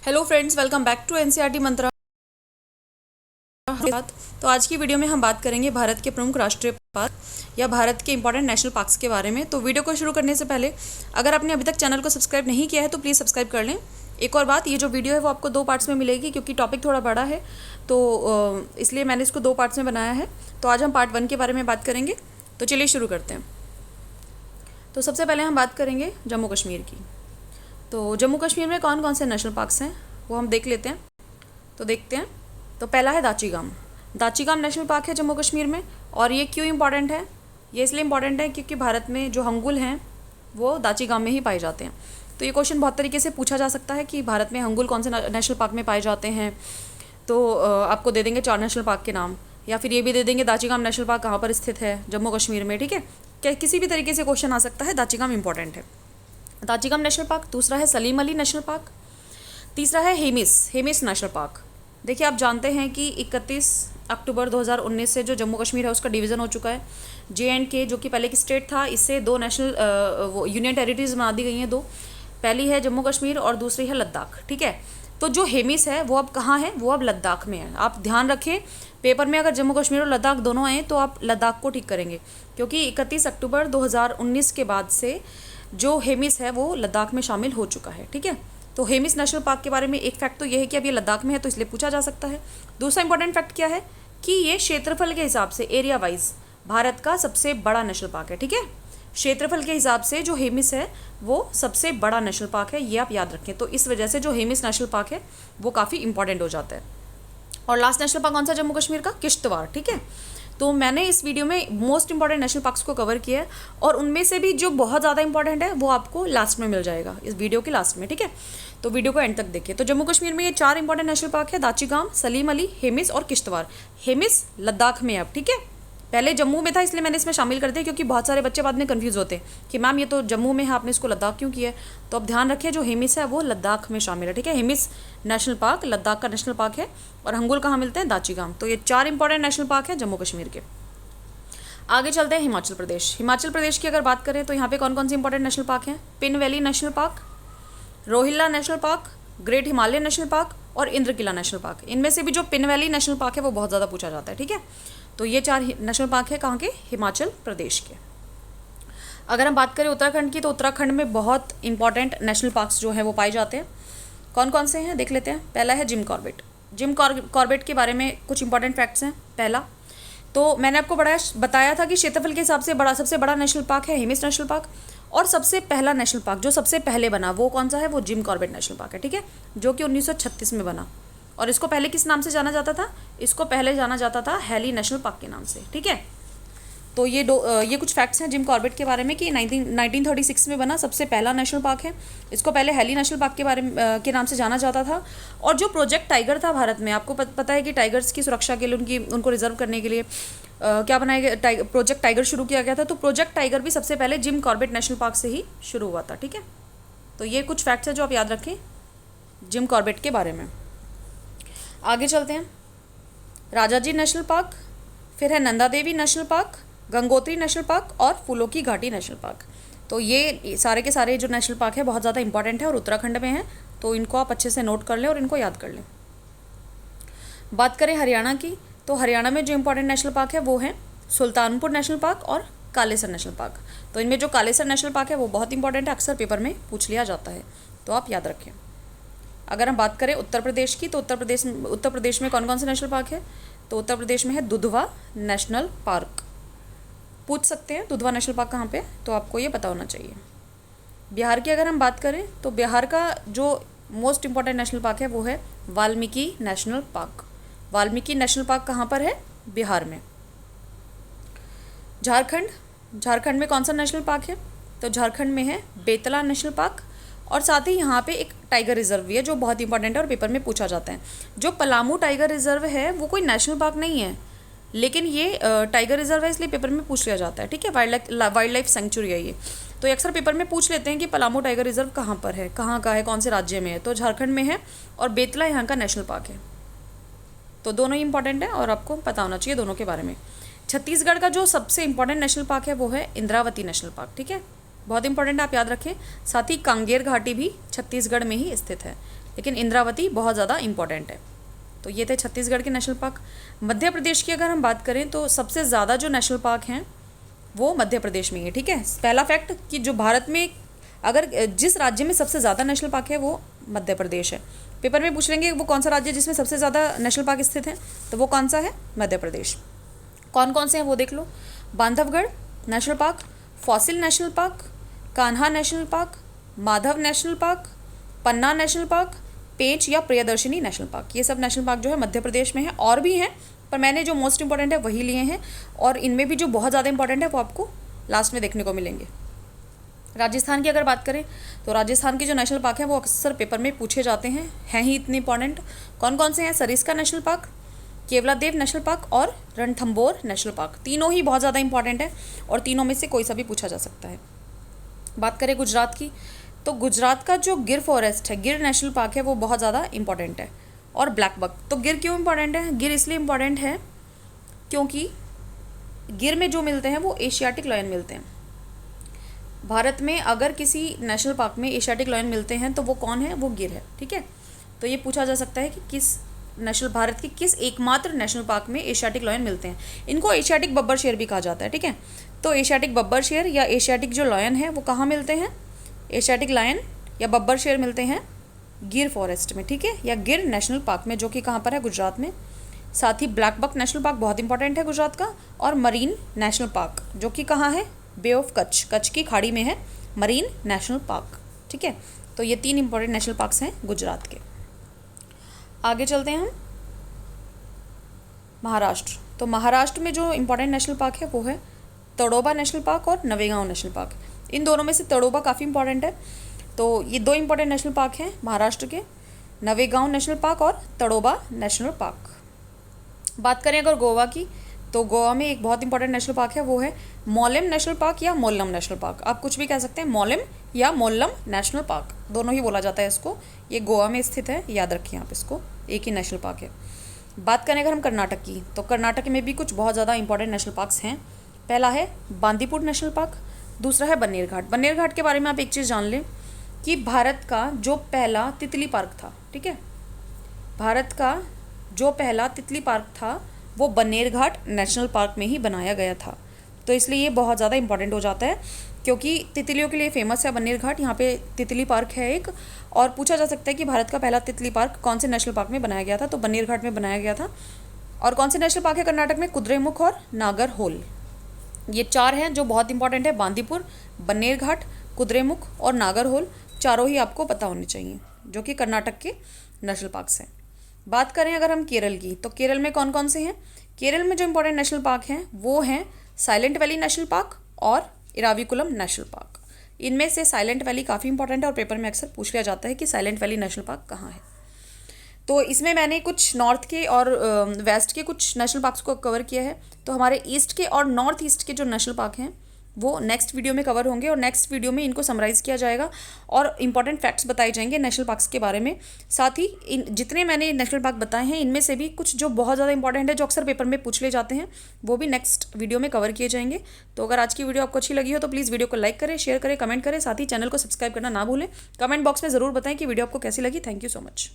Hello friends, welcome back to NCERT Mantra. तो आज की वीडियो में हम बात करेंगे भारत के प्रमुख राष्ट्रीय पार्क या भारत के इंपॉर्टेंट नेशनल पार्क्स के बारे में। तो वीडियो को शुरू करने से पहले अगर आपने अभी तक चैनल को सब्सक्राइब नहीं किया है तो प्लीज़ सब्सक्राइब कर लें। एक और बात, ये जो वीडियो है वो आपको 2 पार्ट्स में मिलेगी क्योंकि टॉपिक थोड़ा बड़ा है, तो इसलिए मैंने इसको 2 पार्ट्स में बनाया है। तो आज हम पार्ट 1 के बारे में बात करेंगे। तो चलिए शुरू करते हैं। तो सबसे पहले हम बात करेंगे जम्मू कश्मीर की। तो जम्मू कश्मीर में कौन कौन से नेशनल पार्क्स हैं वो हम देख लेते हैं। तो देखते हैं। तो पहला है दाचीगाम। दाचीगाम नेशनल पार्क है जम्मू कश्मीर में। और ये क्यों इम्पॉर्टेंट है? ये इसलिए इम्पॉर्टेंट है क्योंकि भारत में जो हंगुल हैं वो दाचीगाम में ही पाए जाते हैं। तो ये क्वेश्चन बहुत तरीके से पूछा जा सकता है कि भारत में हंगुल कौन से नेशनल पार्क में पाए जाते हैं। तो आपको दे देंगे 4 नेशनल पार्क के नाम, या फिर ये भी दे देंगे दाचीगाम नेशनल पार्क कहाँ पर स्थित है, जम्मू कश्मीर में। ठीक है, किसी भी तरीके से क्वेश्चन आ सकता है। दाचीगाम इंपॉर्टेंट है। Dachigam national park. दूसरा है सलीम अली नेशनल पार्क। तीसरा है हेमिस नेशनल पार्क। देखिए, आप जानते हैं कि 31 अक्टूबर 2019 से जो जम्मू कश्मीर है उसका डिवीज़न हो चुका है। JNK जो कि पहले की स्टेट था, इससे 2 नेशनल वो यूनियन टेरिटरीज बना दी गई हैं 2। पहली है जम्मू कश्मीर और दूसरी है लद्दाख। ठीक है, तो जो हेमिस है वो अब कहाँ है? वो अब लद्दाख में है। आप ध्यान रखें, पेपर में अगर जम्मू कश्मीर और लद्दाख दोनों आए तो आप लद्दाख को ठीक करेंगे, क्योंकि 31 अक्टूबर 2019 के बाद से जो हेमिस है वो लद्दाख में शामिल हो चुका है। ठीक है, तो हेमिस नेशनल पार्क के बारे में एक फैक्ट तो ये है कि अब ये लद्दाख में है, तो इसलिए पूछा जा सकता है। दूसरा इंपॉर्टेंट फैक्ट क्या है कि ये क्षेत्रफल के हिसाब से, एरिया वाइज, भारत का सबसे बड़ा नेशनल पार्क है। ठीक है, क्षेत्रफल के हिसाब से जो हेमिस है वो सबसे बड़ा नेशनल पार्क है, ये आप याद रखें। तो इस वजह से जो हेमिस नेशनल पार्क है वो काफ़ी इंपॉर्टेंट हो जाता है। और लास्ट नेशनल पार्क कौन सा जम्मू कश्मीर का? किश्तवाड़। ठीक है, तो मैंने इस वीडियो में मोस्ट इंपॉर्टेंट नेशनल पार्क्स को कवर किया है, और उनमें से भी जो बहुत ज़्यादा इंपॉर्टेंट है वो आपको लास्ट में मिल जाएगा, इस वीडियो के लास्ट में। ठीक है, तो वीडियो को एंड तक देखिए। तो जम्मू कश्मीर में ये 4 इंपॉर्टेंट नेशनल पार्क है: दाचीगाम, सलीम अली, हेमिस और किश्तवाड़। हेमिस लद्दाख में है अब। ठीक है, पहले जम्मू में था इसलिए मैंने इसमें शामिल कर दिया, क्योंकि बहुत सारे बच्चे बाद में कंफ्यूज होते हैं कि मैम ये तो जम्मू में है, आपने इसको लद्दाख क्यों किया है। तो अब ध्यान रखिए, जो हेमिस है वो लद्दाख में शामिल है। ठीक है, हेमिस नेशनल पार्क लद्दाख का नेशनल पार्क है, और हंगुल कहाँ मिलते हैं? दाचीगाम। तो ये 4 इंपॉर्टेंट नेशनल पार्क है जम्मू कश्मीर के। आगे चलते हैं हिमाचल प्रदेश। हिमाचल प्रदेश की अगर बात करें तो यहाँ पे कौन कौन से इंपॉर्टेंट नेशनल पार्क हैं? Pin valley national park, Rohilla national park, great Himalaya national park और इंद्रकिला नेशनल पार्क। इनमें से भी जो पिन वैली नेशनल पार्क है वो बहुत ज़्यादा पूछा जाता है। ठीक है, तो ये 4 नेशनल पार्क है कहाँ के? हिमाचल प्रदेश के। अगर हम बात करें उत्तराखंड की, तो उत्तराखंड में बहुत इंपॉर्टेंट नेशनल पार्क्स जो हैं वो पाए जाते हैं। कौन कौन से हैं देख लेते हैं। पहला है जिम कॉर्बेट। जिम कॉर्बेट के बारे में कुछ इंपॉर्टेंट फैक्ट्स हैं। पहला, तो मैंने आपको बताया था कि क्षेत्रफल के हिसाब से सबसे बड़ा नेशनल पार्क है हेमिस नेशनल पार्क, और सबसे पहला नेशनल पार्क जो सबसे पहले बना वो कौन सा है? वो जिम कॉर्बेट नेशनल पार्क है। ठीक है, जो कि 1936 में बना। और इसको पहले किस नाम से जाना जाता था? इसको पहले जाना जाता था हैली नेशनल पार्क के नाम से। ठीक है, तो ये कुछ फैक्ट्स हैं जिम कॉर्बेट के बारे में कि 1936 में बना, सबसे पहला नेशनल पार्क है। इसको पहले हैली नेशनल पार्क के नाम से जाना जाता था। और जो प्रोजेक्ट टाइगर था भारत में, आपको पता है कि टाइगर्स की सुरक्षा के लिए, उनको रिजर्व करने के लिए क्या बनाया गया? प्रोजेक्ट टाइगर शुरू किया गया था। तो प्रोजेक्ट टाइगर भी सबसे पहले जिम कॉर्बेट नेशनल पार्क से ही शुरू हुआ था। ठीक है, तो ये कुछ फैक्ट्स हैं जो आप याद रखें जिम कॉर्बेट के बारे में। आगे चलते हैं। राजाजी नेशनल पार्क, फिर है Nanda Devi national park, Gangotri national park और फूलों की घाटी नेशनल पार्क। तो ये सारे के सारे जो नेशनल पार्क है बहुत ज़्यादा इंपॉर्टेंट है और उत्तराखंड में है, तो इनको आप अच्छे से नोट कर लें और इनको याद कर लें। बात करें हरियाणा की, तो हरियाणा में जो इंपॉर्टेंट नेशनल पार्क है वो है सुल्तानपुर नेशनल पार्क और कालेसर नेशनल पार्क। तो इनमें जो कालेसर नेशनल पार्क है वो बहुत इंपॉर्टेंट है, अक्सर पेपर में पूछ लिया जाता है, तो आप याद रखें। अगर हम बात करें उत्तर प्रदेश की, तो उत्तर प्रदेश में कौन कौन से नेशनल पार्क है? तो उत्तर प्रदेश में है दुधवा नेशनल पार्क। पूछ सकते हैं दुधवा नेशनल पार्क कहाँ पे, तो आपको ये पता होना चाहिए। बिहार की अगर हम बात करें तो बिहार का जो मोस्ट इंपॉर्टेंट नेशनल पार्क है वो है Valmiki national park. Valmiki national park कहाँ पर है? बिहार में। झारखंड में कौन सा नेशनल पार्क है? तो झारखंड में है बेतला नेशनल पार्क, और साथ ही यहाँ पे एक टाइगर रिजर्व भी है जो बहुत इंपॉर्टेंट है और पेपर में पूछा जाता है। जो पलामू टाइगर रिजर्व है वो कोई नेशनल पार्क नहीं है, लेकिन ये टाइगर रिजर्व है इसलिए पेपर में पूछ लिया जाता है। ठीक है, वाइल्ड लाइफ सेंचुरी है ये, तो अक्सर पेपर में पूछ लेते हैं कि पलामू टाइगर रिजर्व कहाँ पर है, कहाँ का है, कौन से राज्य में है। तो झारखंड में है, और बेतला यहाँ का नेशनल पार्क है। तो दोनों ही इंपॉर्टेंट है और आपको पता होना चाहिए दोनों के बारे में। छत्तीसगढ़ का जो सबसे इंपॉर्टेंट नेशनल पार्क है वो है इंद्रावती नेशनल पार्क। ठीक है, बहुत इंपॉर्टेंट, आप याद रखें। साथ ही कांगेर घाटी भी छत्तीसगढ़ में ही स्थित है। लेकिन इंद्रावती बहुत ज़्यादा इंपॉर्टेंट है। तो ये थे छत्तीसगढ़ के नेशनल पार्क। मध्य प्रदेश की अगर हम बात करें तो सबसे ज़्यादा जो नेशनल पार्क हैं वो मध्य प्रदेश में ही है, ठीक है। पहला फैक्ट कि जो भारत में अगर जिस राज्य में सबसे ज़्यादा नेशनल पार्क है वो मध्य प्रदेश है। पेपर में पूछ लेंगे वो कौन सा राज्य जिसमें सबसे ज़्यादा नेशनल पार्क स्थित हैं, तो वो कौन सा है, मध्य प्रदेश। कौन कौन से हैं वो देख लो, Bandhavgarh national park, fossil national park, Kanha national park, Madhav national park, Panna national park, Pench या प्रियदर्शनी नेशनल पार्क। ये सब नेशनल पार्क जो है मध्य प्रदेश में है, और भी हैं पर मैंने जो मोस्ट इंपॉर्टेंट है वही लिए हैं, और इनमें भी जो बहुत ज़्यादा इंपॉर्टेंट है वो आपको लास्ट में देखने को मिलेंगे। राजस्थान की अगर बात करें तो राजस्थान के जो नेशनल पार्क हैं वो अक्सर पेपर में पूछे जाते हैं ही इतने इंपॉर्टेंट। कौन कौन से हैं, Sariska national park, Keoladeo national park और रणथंभौर नेशनल पार्क। तीनों ही बहुत ज़्यादा इंपॉर्टेंट है और तीनों में से कोई सा भी पूछा जा सकता है। बात करें गुजरात की तो गुजरात का जो गिर फॉरेस्ट है, गिर नेशनल पार्क है, वो बहुत ज़्यादा इंपॉर्टेंट है। और ब्लैक बक, तो गिर क्यों इंपॉर्टेंट है, गिर इसलिए इंपॉर्टेंट है क्योंकि गिर में जो मिलते हैं वो एशियाटिक लायन मिलते हैं। भारत में अगर किसी नेशनल पार्क में एशियाटिक लायन मिलते हैं तो वो कौन है, वो गिर है, ठीक है। तो ये पूछा जा सकता है कि भारत के किस एकमात्र नेशनल पार्क में एशियाटिक लायन मिलते हैं। इनको एशियाटिक बब्बर शेर भी कहा जाता है, ठीक है। तो एशियाटिक बब्बर शेर या एशियाटिक जो लायन है वो कहाँ मिलते हैं, एशियाटिक लायन या बब्बर शेर मिलते हैं गिर फॉरेस्ट में, ठीक है, या गिर नेशनल पार्क में, जो कि कहाँ पर है, गुजरात में। साथ ही ब्लैक बक नेशनल पार्क बहुत इंपॉर्टेंट है गुजरात का, और मरीन नेशनल पार्क जो कि कहाँ है, बे ऑफ कच्छ, कच्छ की खाड़ी में है मरीन नेशनल पार्क, ठीक है। तो ये 3 इंपॉर्टेंट नेशनल पार्क्स हैं गुजरात के। आगे चलते हैं हम महाराष्ट्र। तो महाराष्ट्र में जो इंपॉर्टेंट नेशनल पार्क है वो है तड़ोबा नेशनल पार्क और नवेगांव नेशनल पार्क। इन दोनों में से तड़ोबा काफ़ी इंपॉर्टेंट है। तो ये 2 इंपॉर्टेंट नेशनल पार्क हैं महाराष्ट्र के, नवेगांव नेशनल पार्क और तड़ोबा नेशनल पार्क। बात करें अगर गोवा की तो गोवा में एक बहुत इंपॉर्टेंट नेशनल पार्क है, वो है मोलेम नेशनल पार्क या मोल्लम नेशनल पार्क। आप कुछ भी कह सकते हैं, मोलेम या मोल्लम नेशनल पार्क, दोनों ही बोला जाता है इसको। ये गोवा में स्थित है, याद रखिए आप इसको, एक ही नेशनल पार्क है। बात करें अगर हम कर्नाटक की तो कर्नाटक में भी कुछ बहुत ज़्यादा इंपॉर्टेंट नेशनल पार्क्स हैं। पहला है बांदीपुर नेशनल पार्क, दूसरा है बन्नेर घाट। बन्नेर घाट के बारे में आप एक चीज़ जान लें कि भारत का जो पहला तितली पार्क था, ठीक है, भारत का जो पहला तितली पार्क था वो बन्नेर घाट नेशनल पार्क में ही बनाया गया था। तो इसलिए ये बहुत ज़्यादा इंपॉर्टेंट हो जाता है क्योंकि तितलियों के लिए फेमस है बन्नेर घाट। यहाँ पे तितली पार्क है एक, और पूछा जा सकता है कि भारत का पहला तितली पार्क कौन से नेशनल पार्क में बनाया गया था, तो बन्नेर घाट में बनाया गया था। और कौन से नेशनल पार्क है कर्नाटक में, कुद्रेमुख और नागरहोल। ये 4 हैं जो बहुत इंपॉर्टेंट है, बांदीपुर, बन्नेर घाट, कुद्रेमुख और नागरहोल, चारों ही आपको पता होने चाहिए, जो कि कर्नाटक के नेशनल पार्क्स हैं। बात करें अगर हम केरल की तो केरल में कौन कौन से हैं, केरल में जो इंपॉर्टेंट नेशनल पार्क हैं वो हैं साइलेंट वैली नेशनल पार्क और इराविकुलम नेशनल पार्क। इनमें से साइलेंट वैली काफ़ी इंपॉर्टेंट है और पेपर में अक्सर पूछ लिया जाता है कि साइलेंट वैली नेशनल पार्क कहाँ है। तो इसमें मैंने कुछ नॉर्थ के और वेस्ट के कुछ नेशनल पार्क्स को कवर किया है। तो हमारे ईस्ट के और नॉर्थ ईस्ट के जो नेशनल पार्क हैं वो नेक्स्ट वीडियो में कवर होंगे, और नेक्स्ट वीडियो में इनको समराइज़ किया जाएगा और इंपॉर्टेंट फैक्ट्स बताए जाएंगे नेशनल पार्क्स के बारे में। साथ ही इन जितने मैंने नेशनल पार्क बताए हैं इनमें से भी कुछ जो बहुत ज़्यादा इंपॉर्टेंट है, जो अक्सर पेपर में पूछ ले जाते हैं, वो भी नेक्स्ट वीडियो में कवर किए जाएंगे। तो अगर आज की वीडियो आपको अच्छी लगी हो तो प्लीज़ वीडियो को लाइक करें, शेयर करें, कमेंट करें, साथ ही चैनल को सब्सक्राइब करना ना भूलें। कमेंट बॉक्स में ज़रूर बताएं कि वीडियो आपको कैसी लगी। Thank you so much.